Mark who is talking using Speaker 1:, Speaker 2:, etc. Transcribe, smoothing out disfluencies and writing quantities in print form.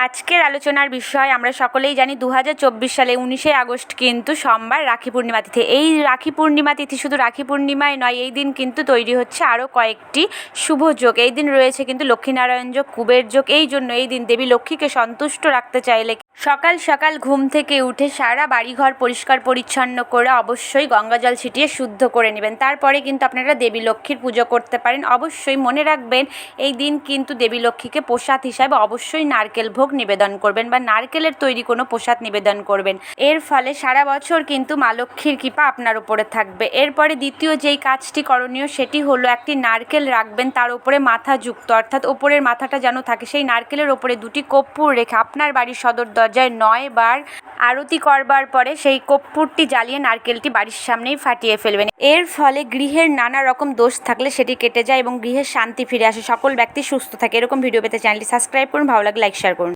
Speaker 1: আজকের আলোচনার বিষয় আমরা সকলেই জানি 2024 সালে 19শে আগস্ট কিন্তু সোমবার রাখি পূর্ণিমা তিথি। এই রাখি পূর্ণিমা তিথি শুধু রাখি পূর্ণিমাই নয়, এই দিন কিন্তু তৈরি হচ্ছে আরও কয়েকটি শুভ যোগ। এই দিন রয়েছে কিন্তু লক্ষ্মীনারায়ণ যোগ, কুবের যোগ। এই জন্য এই দিন দেবী লক্ষ্মীকে সন্তুষ্ট রাখতে চাইলে সকাল সকাল ঘুম থেকে উঠে সারা বাড়িঘর পরিষ্কার পরিচ্ছন্ন করে অবশ্যই গঙ্গাজল ছিটিয়ে শুদ্ধ করে নেবেন। তারপরে কিন্তু আপনারা দেবী লক্ষ্মীর পুজো করতে পারেন। অবশ্যই মনে রাখবেন এই দিন কিন্তু দেবী লক্ষ্মীকে প্রসাদ হিসাবে অবশ্যই নারকেল ভোগ নিবেদন করবেন বা নারকেলের তৈরি কোনো প্রসাদ নিবেদন করবেন। এর ফলে সারা বছর কিন্তু মা লক্ষ্মীর কৃপা আপনার উপরে থাকবে। এরপরে দ্বিতীয় যেই কাজটি করণীয় সেটি হলো একটি নারকেল রাখবেন, তার উপরে মাথা যুক্ত, অর্থাৎ ওপরের মাথাটা যেন থাকে। সেই নারকেলের ওপরে দুটি কর্পূর রেখে আপনার বাড়ির সদর দরজায় 9 বার আরতি করবার পরে সেই কর্পূরটি জ্বালিয়ে নারকেলটি বাড়ির সামনেই ফাটিয়ে ফেলবেন। এর ফলে গৃহের নানা রকম দোষ থাকলে সেটি কেটে যায় এবং গৃহের শান্তি ফিরে আসে, সকল ব্যক্তি সুস্থ থাকে। এরকম ভিডিও পেতে চ্যানেলটি সাবস্ক্রাইব করুন, ভালো লাগলে লাইক শেয়ার করুন।